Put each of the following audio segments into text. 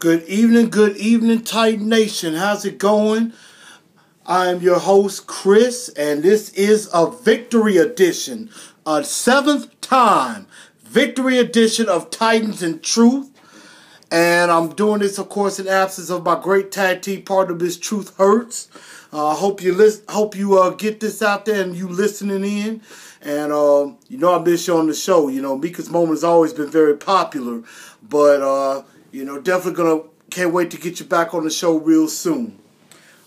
Good evening, Titan Nation. How's it going? I am your host, Chris, and this is a victory edition, a seventh time victory edition of Titans in Truth. And I'm doing this, of course, in absence of my great tag team partner, Miss Truth Hurts. Hope you get this out there and you listening in. And I miss you on the show. Mika's Moment has always been very popular, but definitely can't wait to get you back on the show real soon.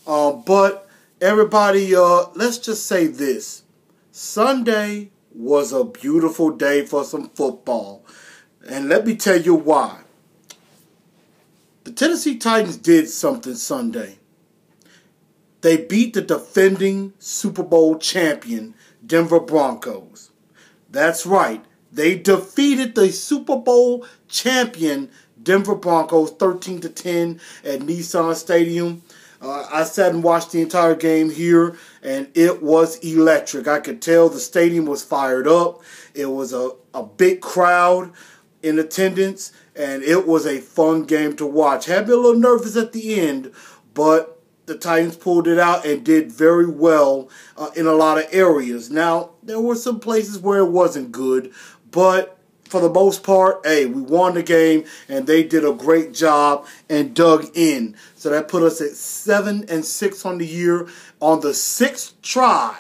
But everybody, let's just say this: Sunday was a beautiful day for some football, and let me tell you why. The Tennessee Titans did something Sunday. They beat the defending Super Bowl champion Denver Broncos. That's right. They defeated the Super Bowl champion Denver Broncos 13-10 at Nissan Stadium. I sat and watched the entire game here, and it was electric. I could tell the stadium was fired up. It was a big crowd in attendance, and it was a fun game to watch. Had me a little nervous at the end, but the Titans pulled it out and did very well in a lot of areas. Now, there were some places where it wasn't good, but for the most part, hey, we won the game, and they did a great job and dug in. So that put us at 7-6 on the year. On the sixth try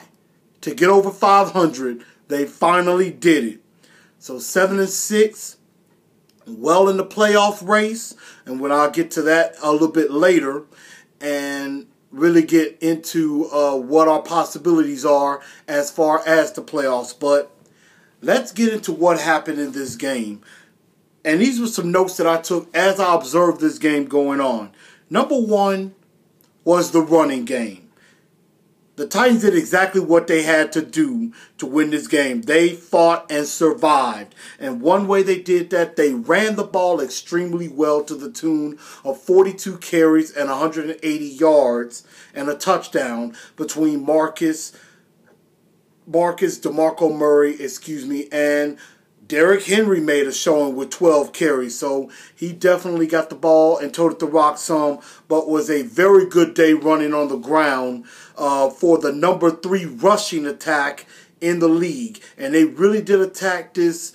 to get over 500, they finally did it. So 7-6, well in the playoff race, and when I'll get to that a little bit later, and really get into what our possibilities are as far as the playoffs. But let's get into what happened in this game. And these were some notes that I took as I observed this game going on. Number one was the running game. The Titans did exactly what they had to do to win this game. They fought and survived. And one way they did that, they ran the ball extremely well to the tune of 42 carries and 180 yards and a touchdown between DeMarco Murray, and Derrick Henry made a showing with 12 carries. So he definitely got the ball and toted the rock some, but was a very good day running on the ground for the number 3 rushing attack in the league. And they really did attack this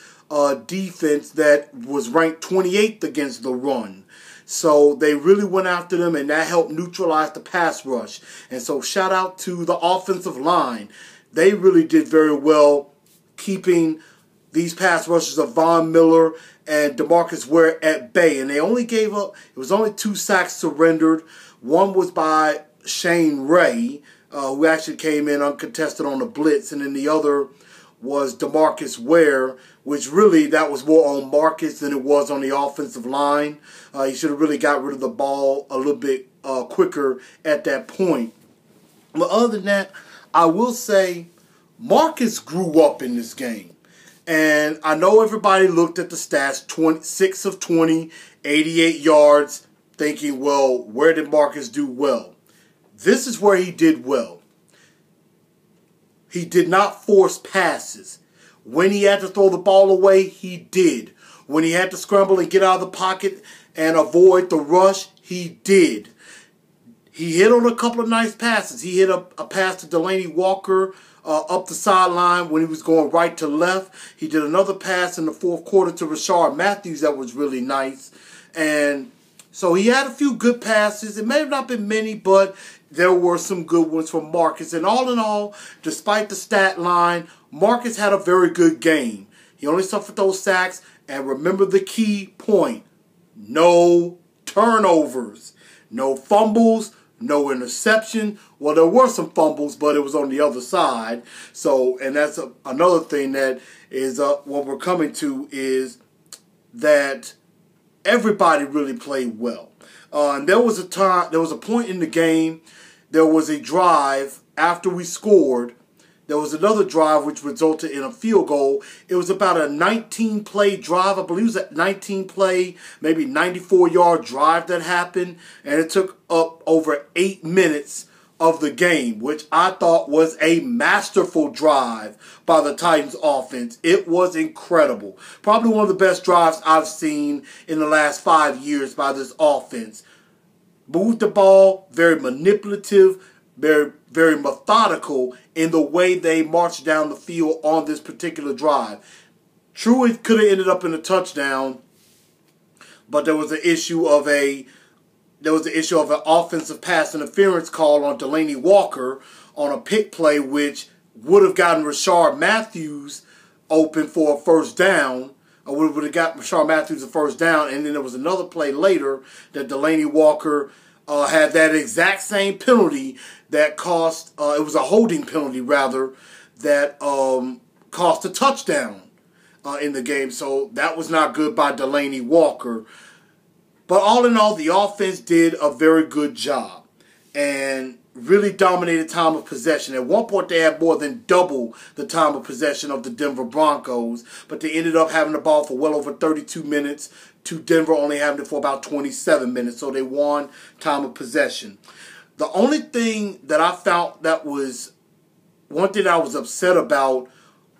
defense that was ranked 28th against the run. So they really went after them, and that helped neutralize the pass rush. And so shout out to the offensive line. They really did very well keeping these pass rushes of Von Miller and DeMarcus Ware at bay. And they only gave up, it was only 2 sacks surrendered. One was by Shane Ray, who actually came in uncontested on the blitz. And then the other was DeMarcus Ware, which really that was more on Marcus than it was on the offensive line. He should have really got rid of the ball a little bit quicker at that point. But other than that, I will say Marcus grew up in this game. And I know everybody looked at the stats, 26 of 20, 88 yards, thinking, well, where did Marcus do well? This is where he did well. He did not force passes. When he had to throw the ball away, he did. When he had to scramble and get out of the pocket and avoid the rush, he did. He hit on a couple of nice passes. He hit a pass to Delaney Walker up the sideline when he was going right to left. He did another pass in the fourth quarter to Rashard Matthews that was really nice. And so he had a few good passes. It may have not been many, but there were some good ones from Marcus. And all in all, despite the stat line, Marcus had a very good game. He only suffered those sacks. And remember the key point: no turnovers, no fumbles, no interception. Well, there were some fumbles, but it was on the other side. So, and that's another thing that is what we're coming to, is that everybody really played well. And there was a point in the game, there was a drive after we scored. There was another drive which resulted in a field goal. It was about a 19-play drive. I believe it was a 19-play, maybe 94-yard drive that happened. And it took up over 8 minutes of the game, which I thought was a masterful drive by the Titans offense. It was incredible. Probably one of the best drives I've seen in the last 5 years by this offense. Moved the ball, very manipulative, very methodical in the way they marched down the field on this particular drive. True, it could have ended up in a touchdown, but there was an issue of an offensive pass interference call on Delanie Walker on a pick play, which would have gotten Rashard Matthews open for a first down. Or would have got Rashard Matthews a first down, and then there was another play later that Delanie Walker had that exact same penalty that cost, it was a holding penalty rather, that cost a touchdown in the game. So that was not good by Delanie Walker. But all in all, the offense did a very good job and really dominated time of possession. At one point, they had more than double the time of possession of the Denver Broncos, but they ended up having the ball for well over 32 minutes to Denver only having it for about 27 minutes. So they won time of possession. The only thing that I found that was one thing I was upset about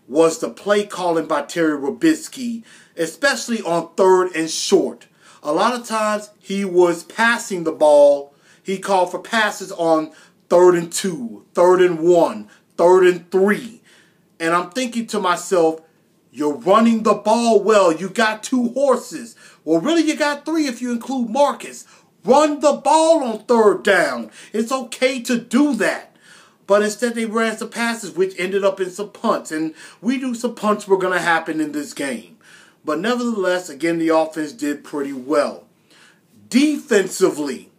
was the play calling by Terry Robisky, especially on 3rd and short. A lot of times he was passing the ball. He called for passes on 3rd and 2, 3rd and 1, 3rd and 3. And I'm thinking to myself, you're running the ball well. You got 2 horses. Well, really, you got 3 if you include Marcus. Run the ball on 3rd down. It's okay to do that. But instead they ran some passes, which ended up in some punts. And we knew some punts were going to happen in this game. But nevertheless, again, the offense did pretty well. Defensively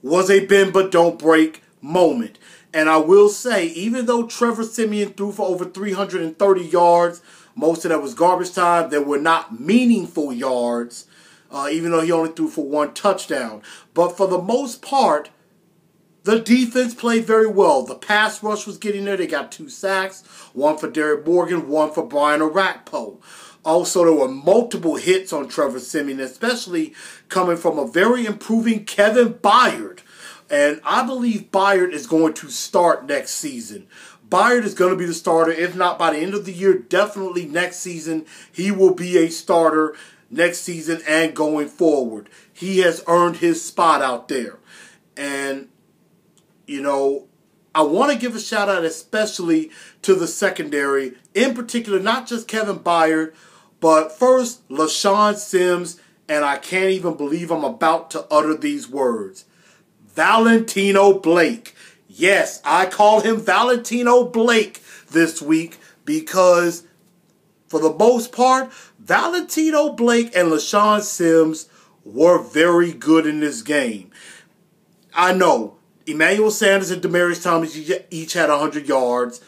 was a bend but don't break moment. And I will say, even though Trevor Siemian threw for over 330 yards, most of that was garbage time. There were not meaningful yards, even though he only threw for 1 touchdown. But for the most part, the defense played very well. The pass rush was getting there. They got 2 sacks, 1 for Derek Morgan, 1 for Brian Orakpo. Also, there were multiple hits on Trevor Siemian, especially coming from a very improving Kevin Byard. And I believe Byard is going to start next season. Byard is going to be the starter. If not by the end of the year, definitely next season, he will be a starter next season and going forward. He has earned his spot out there. And, you know, I want to give a shout out especially to the secondary. In particular, not just Kevin Byard, but first, LaShawn Sims, and I can't even believe I'm about to utter these words. Valentino Blake. Yes, I call him Valentino Blake this week because, for the most part, Valentino Blake and LaShawn Sims were very good in this game. I know, Emmanuel Sanders and Demaryius Thomas each had 100 yards.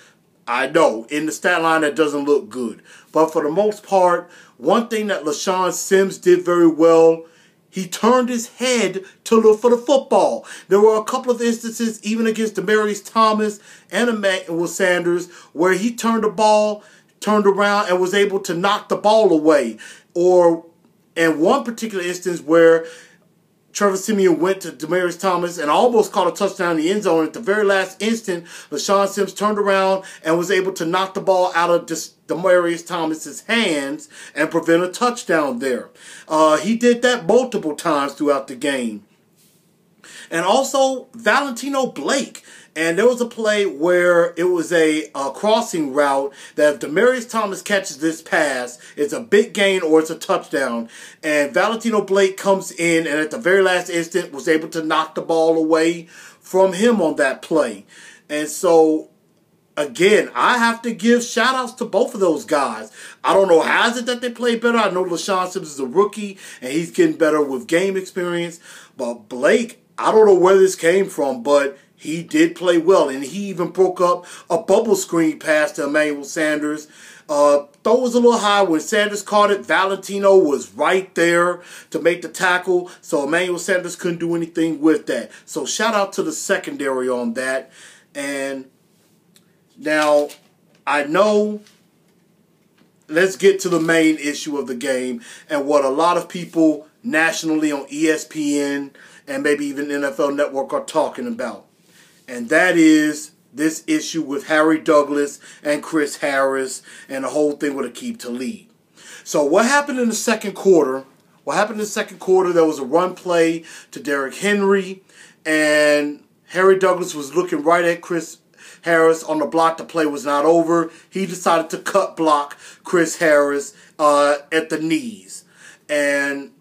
I know, in the stat line that doesn't look good. But for the most part, one thing that LaShawn Sims did very well, he turned his head to look for the football. There were a couple of instances, even against Demaryius Thomas and Emmanuel Sanders, where he turned the ball, turned around, and was able to knock the ball away. Or in one particular instance where Trevor Siemian went to Demaryius Thomas and almost caught a touchdown in the end zone. At the very last instant, LaShawn Sims turned around and was able to knock the ball out of Demaryius Thomas's hands and prevent a touchdown there. He did that multiple times throughout the game. And also, Valentino Blake. And there was a play where it was a crossing route that if Demaryius Thomas catches this pass, it's a big gain or it's a touchdown. And Valentino Blake comes in and at the very last instant was able to knock the ball away from him on that play. And so, again, I have to give shout-outs to both of those guys. I don't know how is it that they play better. I know LaShawn Sims is a rookie and he's getting better with game experience. But Blake, I don't know where this came from, but he did play well, and he even broke up a bubble screen pass to Emmanuel Sanders. Throw was a little high. When Sanders caught it, Valentino was right there to make the tackle, so Emmanuel Sanders couldn't do anything with that. So shout out to the secondary on that. And now, I know, let's get to the main issue of the game and what a lot of people nationally on ESPN and maybe even NFL Network are talking about. And that is this issue with Harry Douglas and Chris Harris and the whole thing with Aqib Talib. So what happened in the second quarter? There was a run play to Derrick Henry, and Harry Douglas was looking right at Chris Harris on the block. The play was not over. He decided to cut block Chris Harris at the knees. And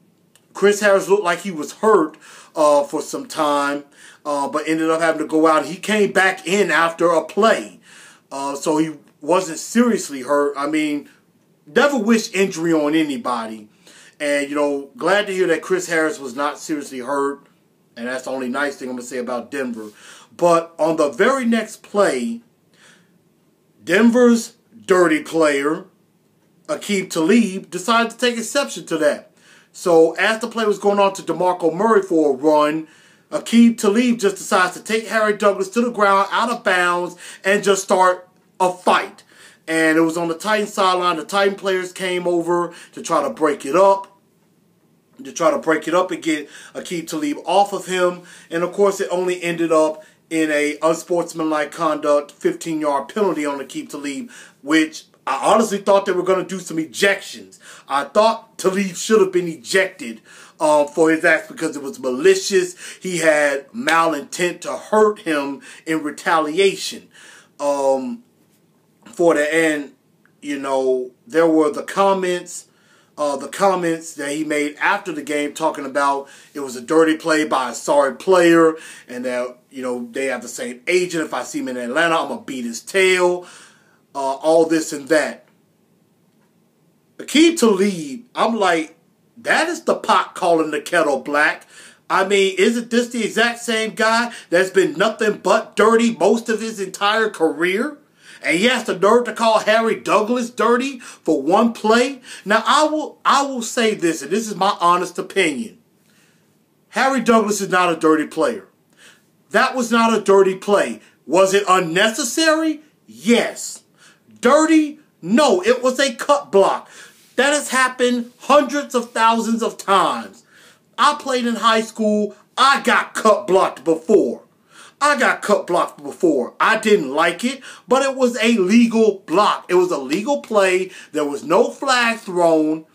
Chris Harris looked like he was hurt for some time, but ended up having to go out. He came back in after a play, so he wasn't seriously hurt. I mean, never wish injury on anybody. And, you know, glad to hear that Chris Harris was not seriously hurt. And that's the only nice thing I'm going to say about Denver. But on the very next play, Denver's dirty player, Aqib Talib, decided to take exception to that. So as the play was going on to DeMarco Murray for a run, Aqib Talib just decides to take Harry Douglas to the ground, out of bounds, and just start a fight. And it was on the Titan sideline. The Titan players came over to try to break it up. And get Aqib Talib off of him. And of course, it only ended up in a unsportsmanlike conduct 15-yard penalty on Aqib Talib, which I honestly thought they were going to do some ejections. I thought Talib should have been ejected for his acts because it was malicious. He had malintent to hurt him in retaliation. For the end, you know, there were the comments that he made after the game talking about it was a dirty play by a sorry player, and that, you know, they have the same agent. If I see him in Atlanta, I'm gonna beat his tail. All this and that. Aqib Talib, I'm like, that is the pot calling the kettle black. I mean, isn't this the exact same guy that's been nothing but dirty most of his entire career? And he has the nerve to call Harry Douglas dirty for one play? Now, I will say this, and this is my honest opinion. Harry Douglas is not a dirty player. That was not a dirty play. Was it unnecessary? Yes. Dirty? No, it was a cut block. That has happened hundreds of thousands of times. I played in high school. I got cut blocked before. I didn't like it, but it was a legal block. It was a legal play. There was no flag thrown.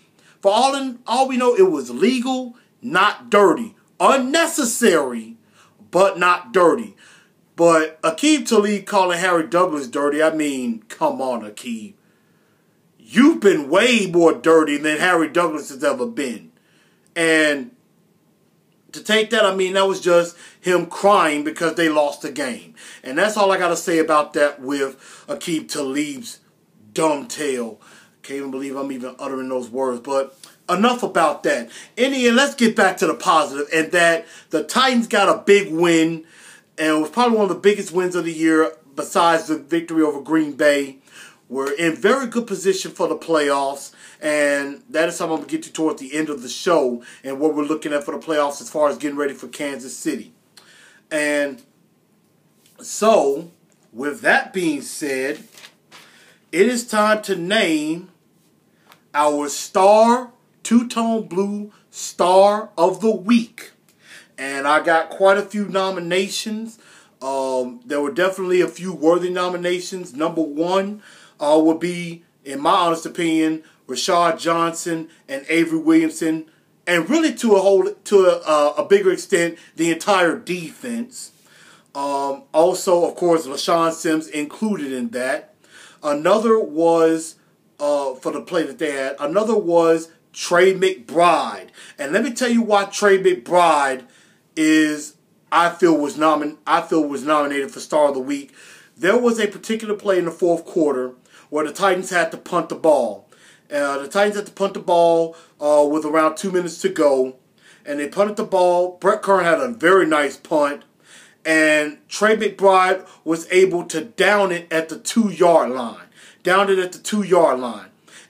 For all we know, it was legal, not dirty. Unnecessary, but not dirty. But Aqib Talib calling Harry Douglas dirty, I mean, come on, Aqib. You've been way more dirty than Harry Douglas has ever been. And to take that, I mean, that was just him crying because they lost the game. And that's all I got to say about that with Aqib Talib's dumb tail. Can't even believe I'm even uttering those words. But enough about that. In the end, let's get back to the positive. And that the Titans got a big win. And it was probably one of the biggest wins of the year besides the victory over Green Bay. We're in very good position for the playoffs. And that is something I'm going to get to towards the end of the show and what we're looking at for the playoffs as far as getting ready for Kansas City. And so, with that being said, it is time to name our star, two-tone blue star of the week. And I got quite a few nominations. There were definitely a few worthy nominations. Number one would be, in my honest opinion, Rashad Johnson and Avery Williamson, and really to a bigger extent, the entire defense. Also, of course, LaShawn Sims included in that. Another was, for the play that they had, another was Trey McBride. And let me tell you why Trey McBride is, I feel was nominated for Star of the Week. There was a particular play in the fourth quarter where the Titans had to punt the ball. The Titans had to punt the ball with around 2 minutes to go. And they punted the ball. Brett Kern had a very nice punt. And Trey McBride was able to down it at the 2-yard line.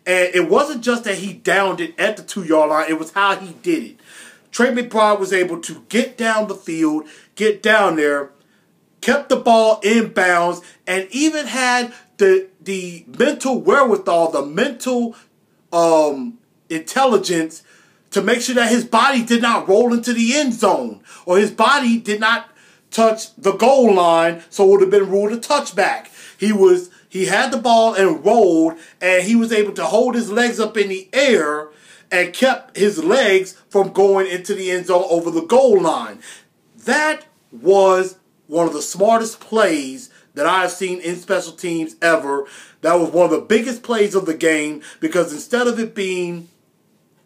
And it wasn't just that he downed it at the 2-yard line. It was how he did it. Trey McBride was able to get down the field, get down there, kept the ball in bounds, and even had the mental wherewithal, the mental intelligence to make sure that his body did not roll into the end zone, or his body did not touch the goal line, so it would have been ruled a touchback. He had the ball and rolled, and he was able to hold his legs up in the air and kept his legs from going into the end zone over the goal line. That was one of the smartest plays that I've seen in special teams ever. That was one of the biggest plays of the game, because instead of it being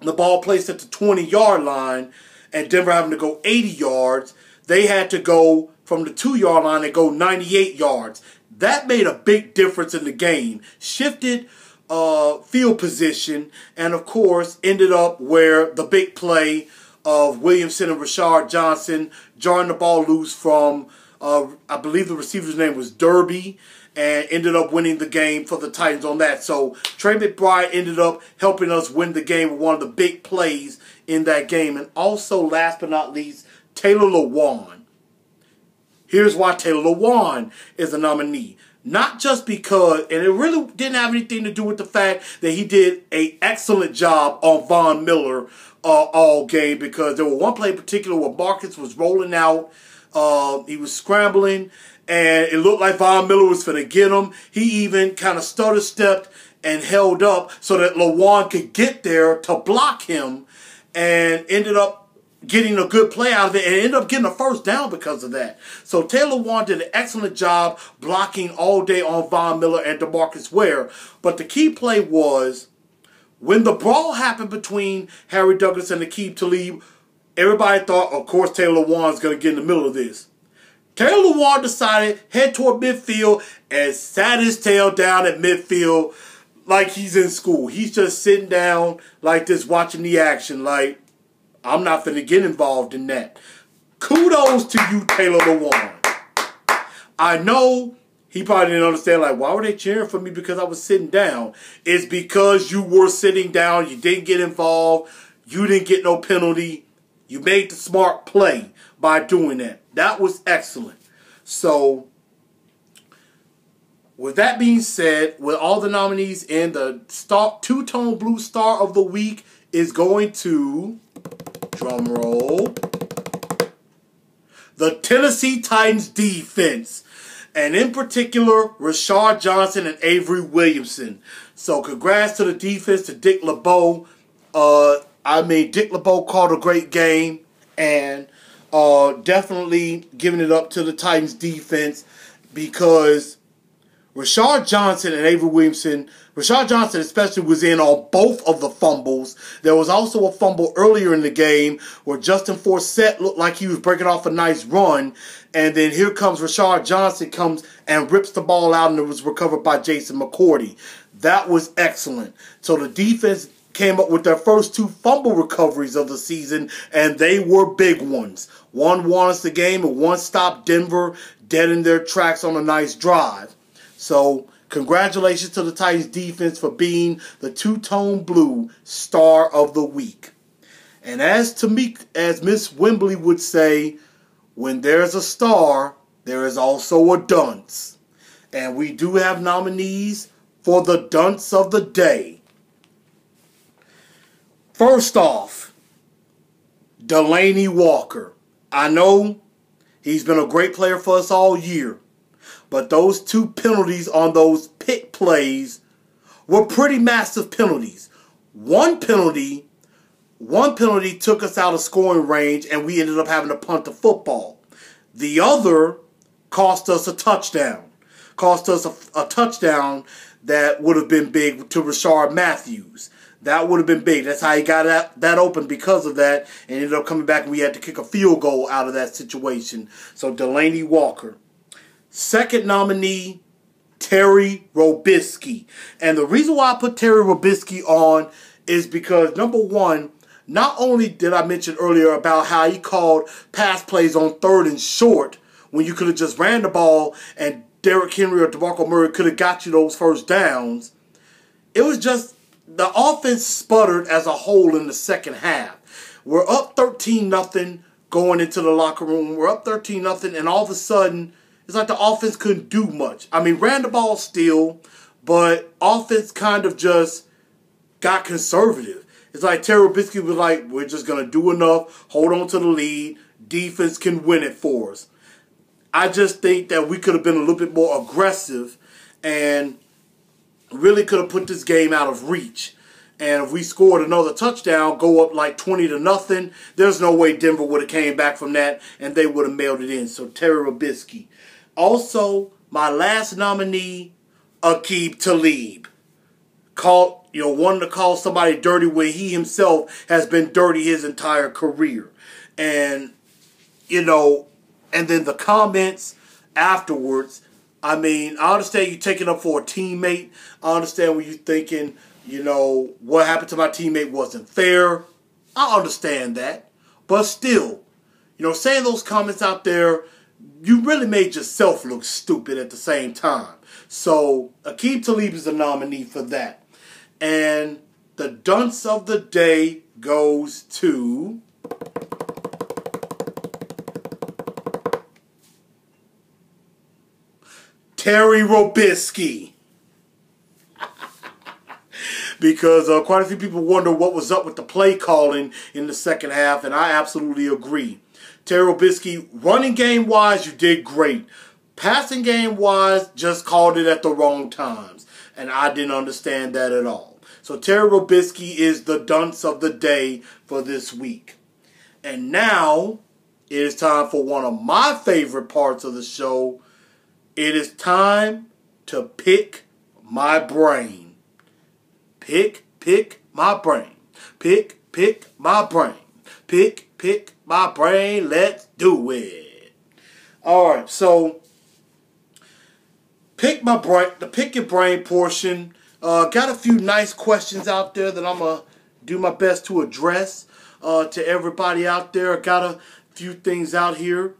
the ball placed at the 20-yard line and Denver having to go 80 yards, they had to go from the 2-yard line and go 98 yards. That made a big difference in the game. Shifted field position, and of course ended up where the big play of Williamson and Rashard Johnson jarring the ball loose from, I believe the receiver's name was Derby, and ended up winning the game for the Titans on that. So Trey McBride ended up helping us win the game with one of the big plays in that game. And also, last but not least, Taylor Lewan. Here's why Taylor Lewan is a nominee. Not just because, and it really didn't have anything to do with the fact that he did an excellent job on Von Miller all game, because there was one play in particular where Marcus was rolling out. He was scrambling, and it looked like Von Miller was going to get him. He even kind of stutter-stepped and held up so that Lewan could get there to block him, and ended up getting a good play out of it, and ended up getting a first down because of that. So Taylor Lewan did an excellent job blocking all day on Von Miller and DeMarcus Ware. But the key play was when the brawl happened between Harry Douglas and Aqib Talib. Everybody thought, of course, Taylor Lewan's going to get in the middle of this. Taylor Lewan decided head toward midfield and sat his tail down at midfield like he's in school. He's just sitting down like this, watching the action, like, I'm not going to get involved in that. Kudos to you, Taylor Lewan. I know he probably didn't understand, like, why were they cheering for me because I was sitting down? It's because you were sitting down. You didn't get involved. You didn't get no penalty. You made the smart play by doing that. That was excellent. So, with that being said, with all the nominees in, the two-tone blue star of the week is going to, drum roll, the Tennessee Titans defense. And in particular, Rashard Johnson and Avery Williamson. So congrats to the defense, to Dick LeBeau. Dick LeBeau called a great game, and definitely giving it up to the Titans defense, because Rashard Johnson and Avery Williamson, Rashard Johnson especially, was in on both of the fumbles. There was also a fumble earlier in the game where Justin Forsett looked like he was breaking off a nice run, and then here comes Rashard Johnson, comes and rips the ball out, and it was recovered by Jason McCourty. That was excellent. So the defense came up with their first 2 fumble recoveries of the season, and they were big ones. One won us the game, and one stopped Denver dead in their tracks on a nice drive. So congratulations to the Titans defense for being the two-tone blue star of the week. And as Miss Wembley would say, when there's a star, there is also a dunce. And we do have nominees for the dunce of the day. First off, Delanie Walker. I know he's been a great player for us all year, but those 2 penalties on those pick plays were pretty massive penalties. One penalty took us out of scoring range, and we ended up having to punt the football. The other cost us a touchdown. Cost us a touchdown that would have been big to Rashard Matthews. That would have been big. That's how he got that open because of that, and ended up coming back, and we had to kick a field goal out of that situation. So Delanie Walker. Second nominee, Terry Robiskie. And the reason why I put Terry Robiskie on is because, number one, not only did I mention earlier about how he called pass plays on 3rd and short when you could have just ran the ball and Derrick Henry or DeMarco Murray could have got you those first downs, it was just the offense sputtered as a whole in the second half. We're up 13-0 going into the locker room. We're up 13-0, and all of a sudden, it's like the offense couldn't do much. I mean, ran the ball still, but offense kind of just got conservative. It's like Terry Robisky was like, we're just going to do enough, hold on to the lead, defense can win it for us. I just think that we could have been a little bit more aggressive and really could have put this game out of reach. And if we scored another touchdown, go up like 20-0, there's no way Denver would have came back from that and they would have mailed it in. So Terry Robisky. Also, my last nominee, Aqib Talib. Wanting to call somebody dirty when he himself has been dirty his entire career. And, and then the comments afterwards, I mean, I understand you taking up for a teammate. I understand when you're thinking, what happened to my teammate wasn't fair. I understand that. But still, saying those comments out there, you really made yourself look stupid at the same time. So, Aqib Talib is a nominee for that. And the dunce of the day goes to Terry Robisky. Because quite a few people wonder what was up with the play calling in the second half, and I absolutely agree. Terry Robisky, running game-wise, you did great. Passing game-wise, just called it at the wrong times, and I didn't understand that at all. So Terry Robisky is the dunce of the day for this week. And now, it is time for one of my favorite parts of the show. It is time to pick my brain. Pick my brain. Pick my brain. Pick my brain. Let's do it. Alright, so pick my brain, the pick your brain portion. Got a few nice questions out there that I'm going to do my best to address to everybody out there. Got a few things out here.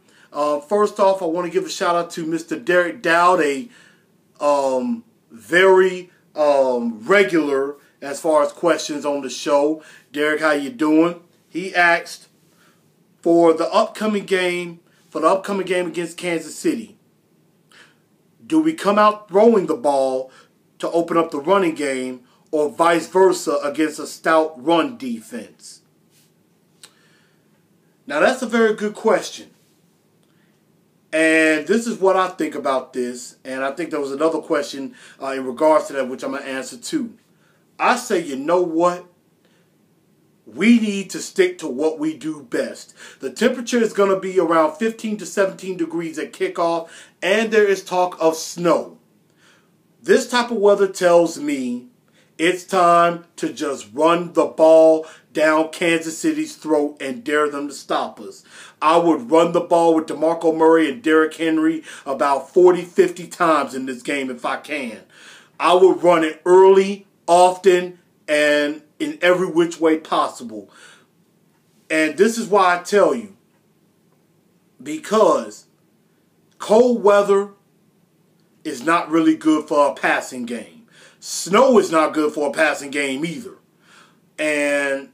First off, I want to give a shout out to Mr. Derek Dowd, a very regular as far as questions on the show. Derek, how you doing? He asked for the upcoming game against Kansas City. Do we come out throwing the ball to open up the running game, or vice versa against a stout run defense? Now that's a very good question. And this is what I think about this. And I think there was another question in regards to that, which I'm going to answer too. I say, you know what? We need to stick to what we do best. The temperature is going to be around 15 to 17 degrees at kickoff, and there is talk of snow. This type of weather tells me it's time to just run the ball down Kansas City's throat and dare them to stop us. I would run the ball with DeMarco Murray and Derrick Henry about 40, 50 times in this game if I can. I would run it early, often, and in every which way possible. And this is why I tell you. Because cold weather is not really good for a passing game. Snow is not good for a passing game either. And,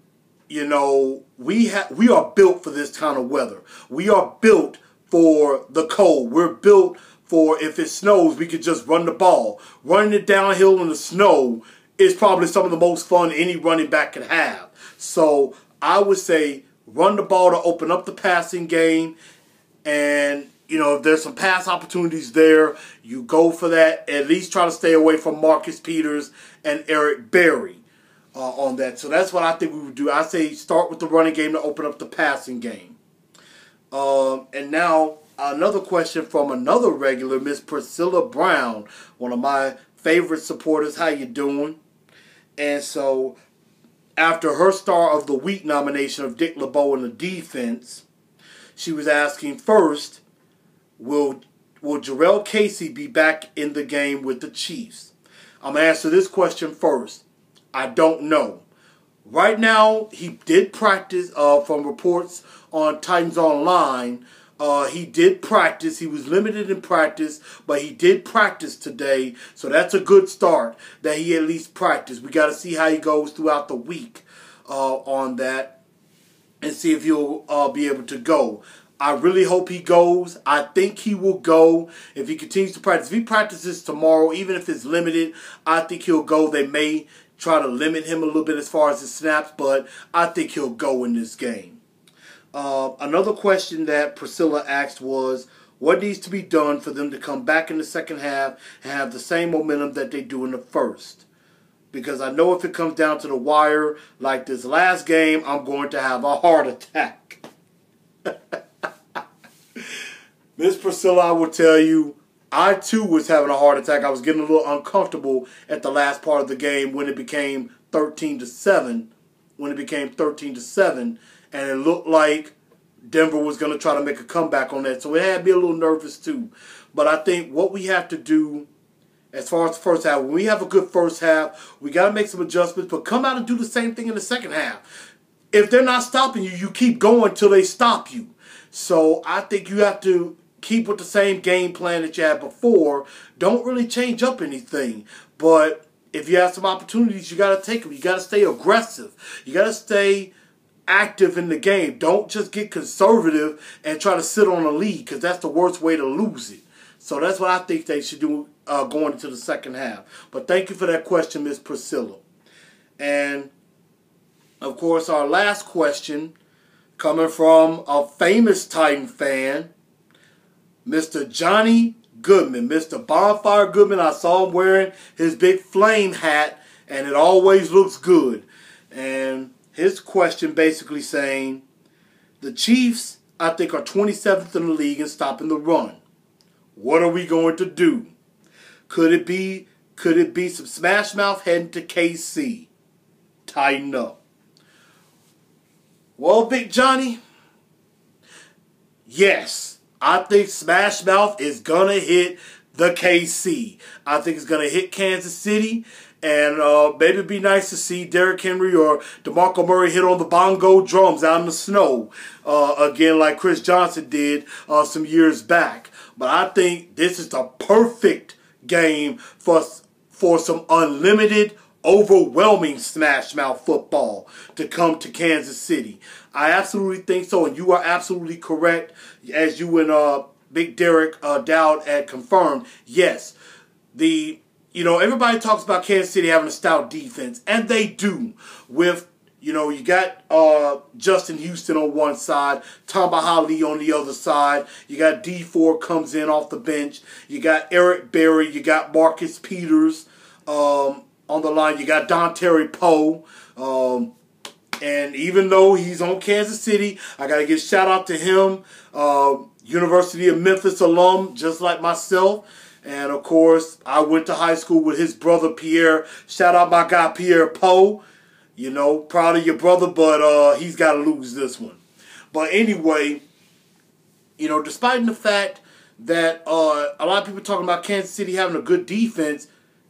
we are built for this kind of weather. We are built for the cold. We're built for, if it snows, we could just run the ball. Running it downhill in the snow is probably some of the most fun any running back could have. So I would say run the ball to open up the passing game. And, if there's some pass opportunities there, you go for that. At least try to stay away from Marcus Peters and Eric Berry on that. So that's what I think we would do. I say start with the running game to open up the passing game. And now another question from another regular, Miss Priscilla Brown, one of my favorite supporters. How you doing? And so after her Star of the Week nomination of Dick LeBeau in the defense, she was asking first, will Jarrell Casey be back in the game with the Chiefs? I'm going to answer this question first. I don't know. Right now, he did practice from reports on Titans Online. He did practice. He was limited in practice, but he did practice today. So that's a good start that he at least practiced. We got to see how he goes throughout the week on that and see if he'll be able to go. I really hope he goes. I think he will go if he continues to practice. If he practices tomorrow, even if it's limited, I think he'll go. They may try to limit him a little bit as far as his snaps, but I think he'll go in this game. Another question that Priscilla asked was, what needs to be done for them to come back in the second half and have the same momentum that they do in the first? Because I know if it comes down to the wire, like this last game, I'm going to have a heart attack. Miss Priscilla, I will tell you, I too was having a heart attack. I was getting a little uncomfortable at the last part of the game when it became 13-7. When it became 13-7, and it looked like Denver was going to try to make a comeback on that. So it had me a little nervous too. But I think what we have to do as far as the first half, when we have a good first half, we got to make some adjustments, but come out and do the same thing in the second half. If they're not stopping you, you keep going till they stop you. So I think you have to keep with the same game plan that you had before. Don't really change up anything. But if you have some opportunities, you got to take them. You got to stay aggressive. You got to stay active in the game. Don't just get conservative and try to sit on a lead, because that's the worst way to lose it. So that's what I think they should do going into the second half. But thank you for that question, Miss Priscilla. And, of course, our last question coming from a famous Titan fan, Mr. Johnny Goodman. Mr. Bonfire Goodman, I saw him wearing his big flame hat, and it always looks good. And his question basically saying, the Chiefs, I think, are 27th in the league in stopping the run. What are we going to do? Could it be some smash mouth heading to KC? Tighten up. Well, Big Johnny, yes, I think Smash Mouth is going to hit the KC. I think it's going to hit Kansas City. And maybe it'd be nice to see Derrick Henry or DeMarco Murray hit on the bongo drums out in the snow again, like Chris Johnson did some years back. But I think this is the perfect game for some unlimited, overwhelming Smash Mouth football to come to Kansas City. I absolutely think so, and you are absolutely correct, as you and Big Derek Dowd had confirmed. Yes, everybody talks about Kansas City having a stout defense, and they do. With, you got Justin Houston on one side, Tamba Hali on the other side. You got D4 comes in off the bench. You got Eric Berry. You got Marcus Peters on the line. You got Dontari Poe. And even though he's on Kansas City, I got to give a shout out to him. University of Memphis alum, just like myself. And, of course, I went to high school with his brother, Pierre. Shout out my guy, Pierre Poe. Proud of your brother, but he's got to lose this one. But anyway, despite the fact that a lot of people talking about Kansas City having a good defense,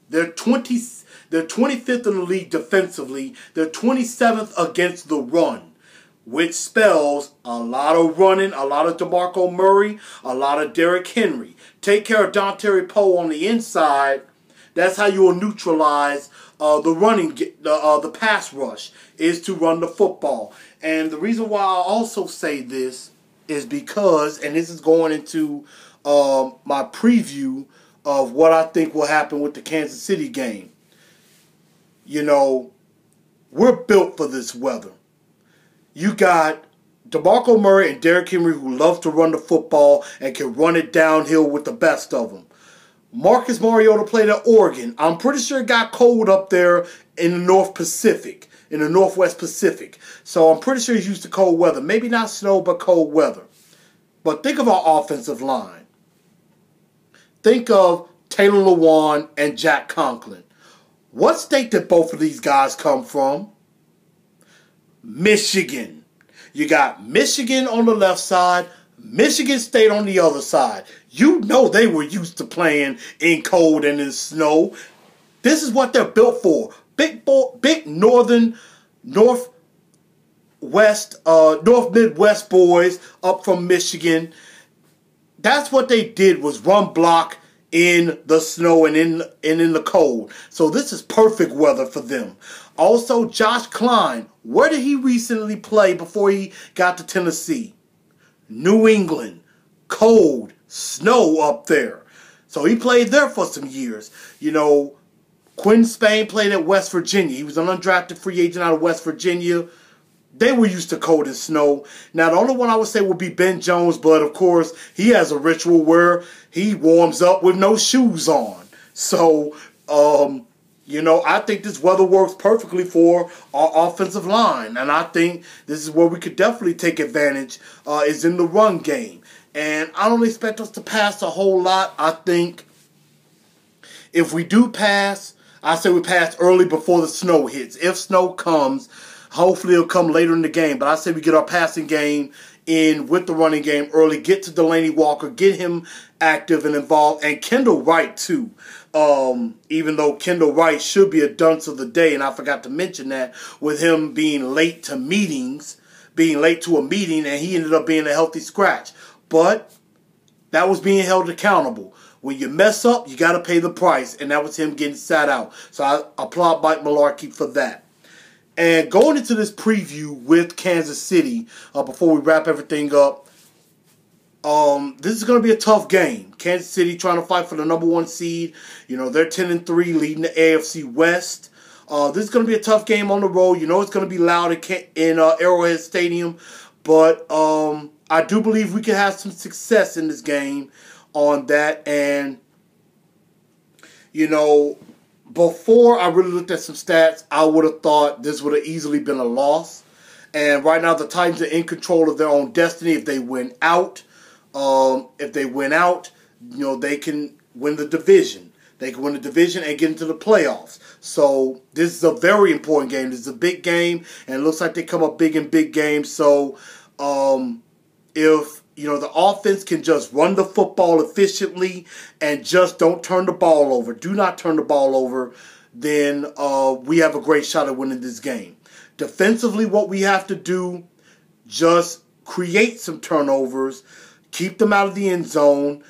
they're 25th in the league defensively. They're 27th against the run, which spells a lot of running, a lot of DeMarco Murray, a lot of Derrick Henry. Take care of Dontari Poe on the inside. That's how you will neutralize the pass rush, is to run the football. And the reason why I also say this is because, and this is going into my preview of what I think will happen with the Kansas City game. We're built for this weather. You got DeMarco Murray and Derrick Henry, who love to run the football and can run it downhill with the best of them. Marcus Mariota played at Oregon. I'm pretty sure it got cold up there in the Northwest Pacific. So I'm pretty sure he's used to cold weather. Maybe not snow, but cold weather. But think of our offensive line. Think of Taylor Lewan and Jack Conklin. What state did both of these guys come from? Michigan. You got Michigan on the left side, Michigan State on the other side. They were used to playing in cold and in snow. This is what they're built for. Big North Midwest boys up from Michigan. That's what they did, was run block in the snow and in the cold. So this is perfect weather for them. Also, Josh Klein, where did he recently play before he got to Tennessee? New England. Cold. Snow up there. So he played there for some years. Quinn Spain played at West Virginia. He was an undrafted free agent out of West Virginia. They were used to cold and snow. Now, the only one I would say would be Ben Jones, but of course, he has a ritual where he warms up with no shoes on. So, you know, I think this weather works perfectly for our offensive line. And I think this is where we could definitely take advantage, is in the run game. And I don't expect us to pass a whole lot. I think if we do pass, I say we pass early before the snow hits. If snow comes, hopefully it'll come later in the game. But I say we get our passing game in with the running game early. Get to Delaney Walker. Get him active and involved. And Kendall Wright, too. Even though Kendall Wright should be a dunce of the day. And I forgot to mention that with him being late to meetings. Being late to a meeting. And he ended up being a healthy scratch. But that was being held accountable. When you mess up, you got to pay the price. And that was him getting sat out. So I applaud Mike Mularkey for that. And going into this preview with Kansas City, before we wrap everything up, this is going to be a tough game. Kansas City trying to fight for the #1 seed. You know, they're 10-3 leading the AFC West. This is going to be a tough game on the road. You know it's going to be loud in Arrowhead Stadium. But I do believe we can have some success in this game on that. And, you know, before I really looked at some stats, I would have thought this would have easily been a loss. And right now the Titans are in control of their own destiny. If they win out, you know, they can win the division. They can win the division and get into the playoffs. So this is a very important game. This is a big game, and it looks like they come up big in big games. So if you know the offense can just run the football efficiently and just don't turn the ball over, do not turn the ball over, then we have a great shot at winning this game. Defensively, what we have to do, just create some turnovers, keep them out of the end zone.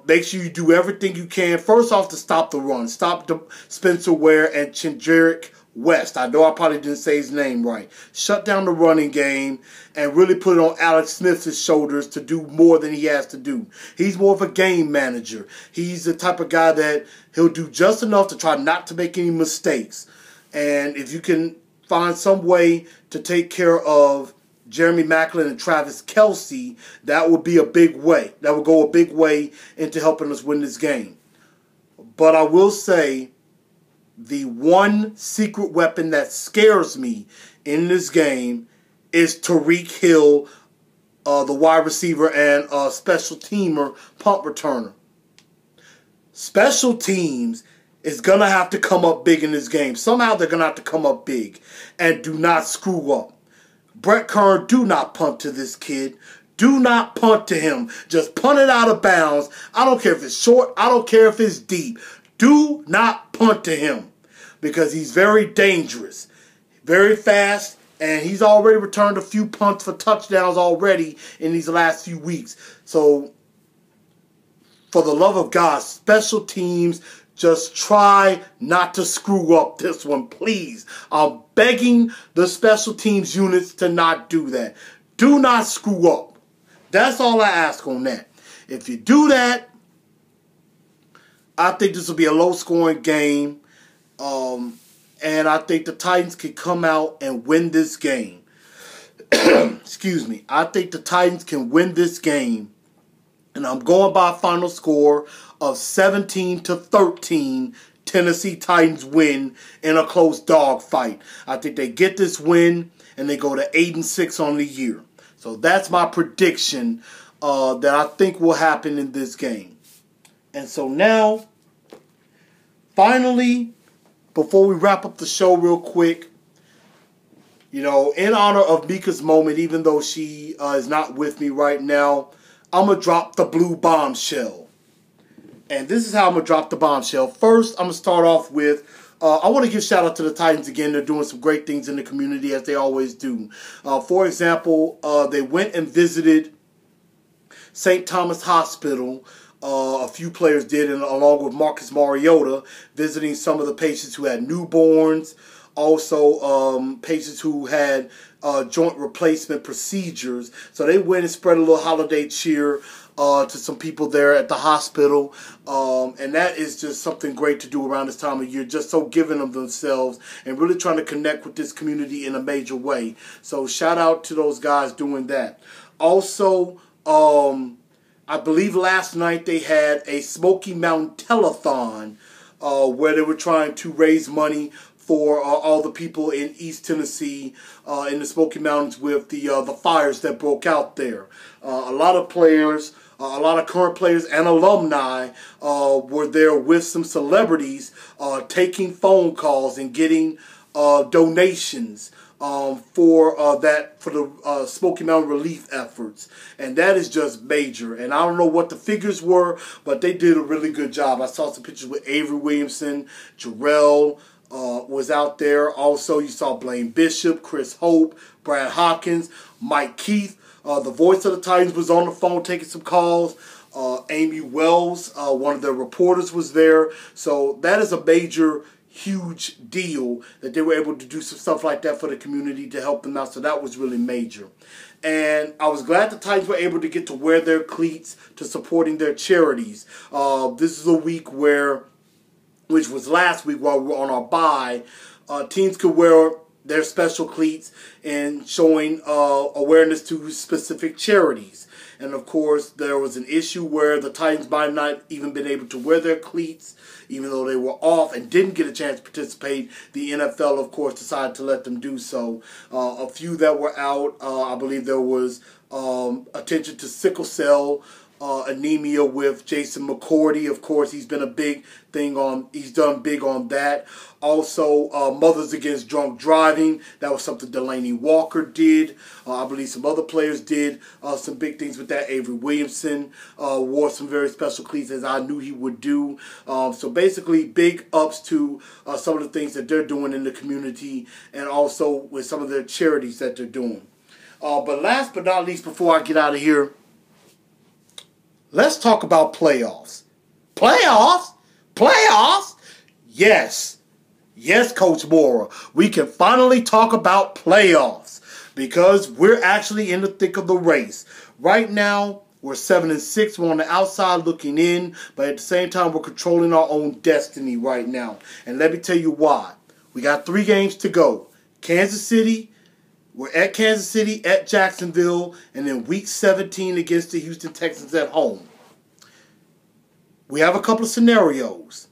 Make sure you do everything you can. First off, to stop the run. Stop the Spencer Ware and Chendrick West. I know I probably didn't say his name right. Shut down the running game and really put it on Alex Smith's shoulders to do more than he has to do. He's more of a game manager. He's the type of guy that he'll do just enough to try not to make any mistakes. And if you can find some way to take care of Jeremy Maclin and Travis Kelce, that would be a big way. That would go a big way into helping us win this game. But I will say, the one secret weapon that scares me in this game is Tyreek Hill, the wide receiver and special teamer, punt returner. Special teams is going to have to come up big in this game. Somehow they're going to have to come up big and do not screw up. Brett Kern, do not punt to this kid. Do not punt to him. Just punt it out of bounds. I don't care if it's short. I don't care if it's deep. Do not punt to him because he's very dangerous, very fast, and he's already returned a few punts for touchdowns already in these last few weeks. So, for the love of God, special teams, just try not to screw up this one, please. I'm begging the special teams units to not do that. Do not screw up. That's all I ask on that. If you do that, I think this will be a low-scoring game. And I think the Titans can come out and win this game. Excuse me. I think the Titans can win this game. And I'm going by a final score of 17-13. Tennessee Titans win in a close dogfight. I think they get this win and they go to 8-6 on the year. So that's my prediction that I think will happen in this game. And so now, finally, before we wrap up the show real quick, you know, in honor of Mika's moment, even though she is not with me right now, I'm going to drop the Blu Bombshell. And this is how I'm going to drop the bombshell. First, I'm going to start off with, I want to give shout out to the Titans again. They're doing some great things in the community, as they always do. For example, they went and visited St. Thomas Hospital. A few players did, and along with Marcus Mariota, visiting some of the patients who had newborns. Also, patients who had joint replacement procedures. So they went and spread a little holiday cheer. to some people there at the hospital. And that is just something great to do around this time of year, just so giving of themselves and really trying to connect with this community in a major way. So shout out to those guys doing that. Also, I believe last night they had a Smoky Mountain telethon where they were trying to raise money for all the people in East Tennessee, in the Smoky Mountains, with the fires that broke out there. A lot of players, a lot of current players and alumni were there with some celebrities, taking phone calls and getting donations for the Smoky Mountain relief efforts. And that is just major. And I don't know what the figures were, but they did a really good job. I saw some pictures with Avery Williamson, Jarrell was out there. Also, you saw Blaine Bishop, Chris Hope, Brad Hopkins, Mike Keith. The voice of the Titans was on the phone taking some calls. Amy Wells, one of their reporters, was there. So that is a major, huge deal that they were able to do some stuff like that for the community to help them out. So that was really major. And I was glad the Titans were able to get to wear their cleats to supporting their charities. This is a week which was last week while we were on our bye, teams could wear their special cleats and showing awareness to specific charities. And of course, there was an issue where the Titans might not even been able to wear their cleats, even though they were off and didn't get a chance to participate. The NFL, of course, decided to let them do so. A few that were out, I believe there was attention to sickle cell anemia with Jason McCourty. Of course, he's been a big thing he's done big on that. Also, Mothers Against Drunk Driving. That was something Delaney Walker did. I believe some other players did some big things with that. Avery Williamson wore some very special cleats, as I knew he would do. So basically, big ups to some of the things that they're doing in the community, and also with some of their charities that they're doing. But last but not least, before I get out of here, let's talk about playoffs. Playoffs? Playoffs? Yes. Yes, Coach Mora. We can finally talk about playoffs because we're actually in the thick of the race. Right now, we're 7-6. We're on the outside looking in, but at the same time, we're controlling our own destiny right now. And let me tell you why. We got 3 games to go. Kansas City. We're at Kansas City, at Jacksonville, and then Week 17 against the Houston Texans at home. We have a couple of scenarios.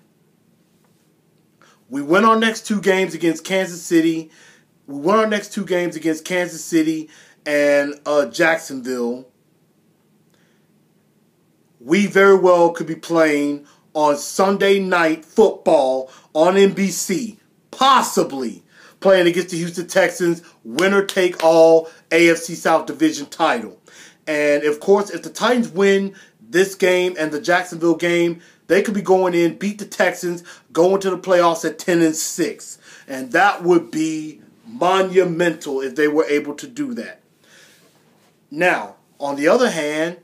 We win our next 2 games against Kansas City. We won our next 2 games against Kansas City and Jacksonville. We very well could be playing on Sunday Night Football on NBC, possibly playing against the Houston Texans, winner-take-all AFC South Division title. And, of course, if the Titans win this game and the Jacksonville game, they could be going in, beat the Texans, going to the playoffs at 10-6. And that would be monumental if they were able to do that. Now, on the other hand,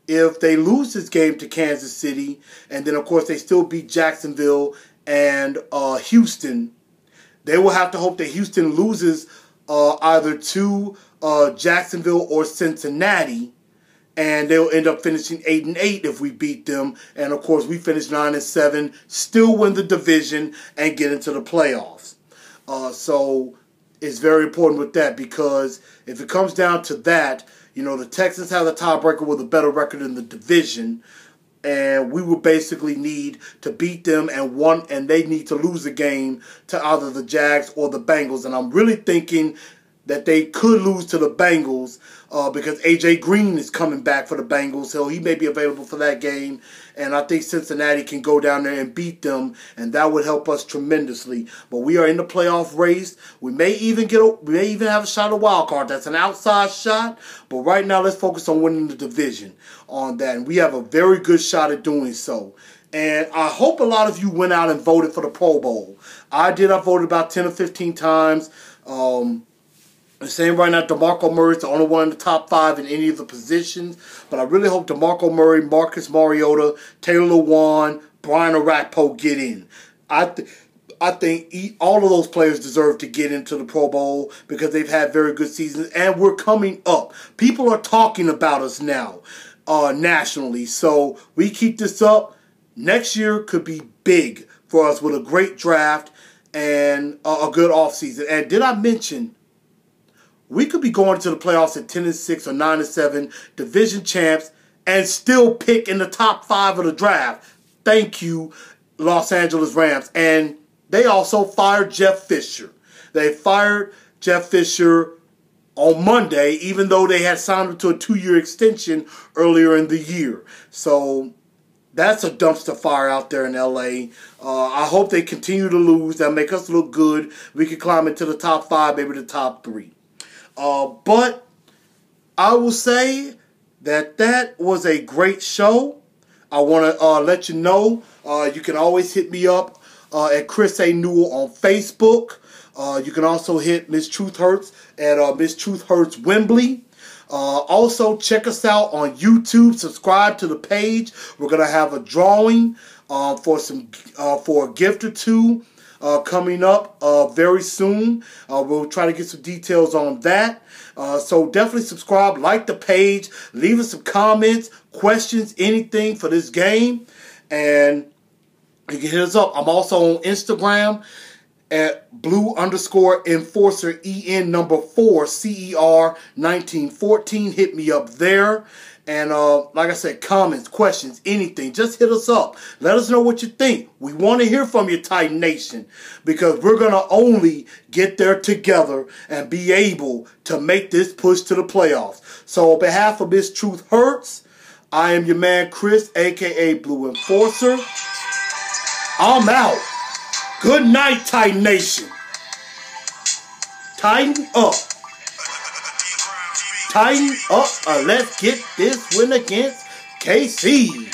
if they lose this game to Kansas City, and then, of course, they still beat Jacksonville and Houston, they will have to hope that Houston loses either to Jacksonville or Cincinnati, and they'll end up finishing 8-8 if we beat them. And of course, we finish 9-7, still win the division, and get into the playoffs. So it's very important with that, because if it comes down to that, you know, the Texans have the tiebreaker with a better record in the division, and we would basically need to beat them, and they need to lose a game to either the Jags or the Bengals. And I'm really thinking that they could lose to the Bengals because A.J. Green is coming back for the Bengals, so he may be available for that game. And I think Cincinnati can go down there and beat them, and that would help us tremendously. But we are in the playoff race. We may even have a shot at a wild card. That's an outside shot. But right now, let's focus on winning the division on that. And we have a very good shot at doing so. And I hope a lot of you went out and voted for the Pro Bowl. I did. I voted about 10 or 15 times. I'm saying right now DeMarco Murray's the only one in the top 5 in any of the positions. But I really hope DeMarco Murray, Marcus Mariota, Taylor Lewan, Brian Orakpo get in. I think all of those players deserve to get into the Pro Bowl because they've had very good seasons. And we're coming up. People are talking about us now. nationally. So we keep this up. Next year could be big for us with a great draft and a good offseason. And did I mention we could be going to the playoffs at 10-6 or 9-7, division champs, and still pick in the top 5 of the draft. Thank you, Los Angeles Rams. And they also fired Jeff Fisher. They fired Jeff Fisher on Monday, even though they had signed him to a 2-year extension earlier in the year. So that's a dumpster fire out there in L.A. I hope they continue to lose. That'll make us look good. We can climb into the top 5, maybe the top 3. But I will say that was a great show. I want to let you know you can always hit me up at Chris A. Newell on Facebook. You can also hit Miss Truth Hurts at Miss Truth Hurts Wembley. Also, check us out on YouTube. Subscribe to the page. We're going to have a drawing for a gift or two coming up very soon. We'll try to get some details on that. So definitely subscribe, like the page, leave us some comments, questions, anything for this game. And you can hit us up. I'm also on Instagram at Blue_Enforcer EN number 4 CER 1914. Hit me up there. And like I said, comments, questions, anything, just hit us up. Let us know what you think. We want to hear from you, Titan Nation, because we're going to only get there together and be able to make this push to the playoffs. So on behalf of Miss Truth Hurts, I am your man Chris, a.k.a. Blue Enforcer. I'm out. Good night, Titan Nation. Tighten up. Tighten up. Let's get this win against KC.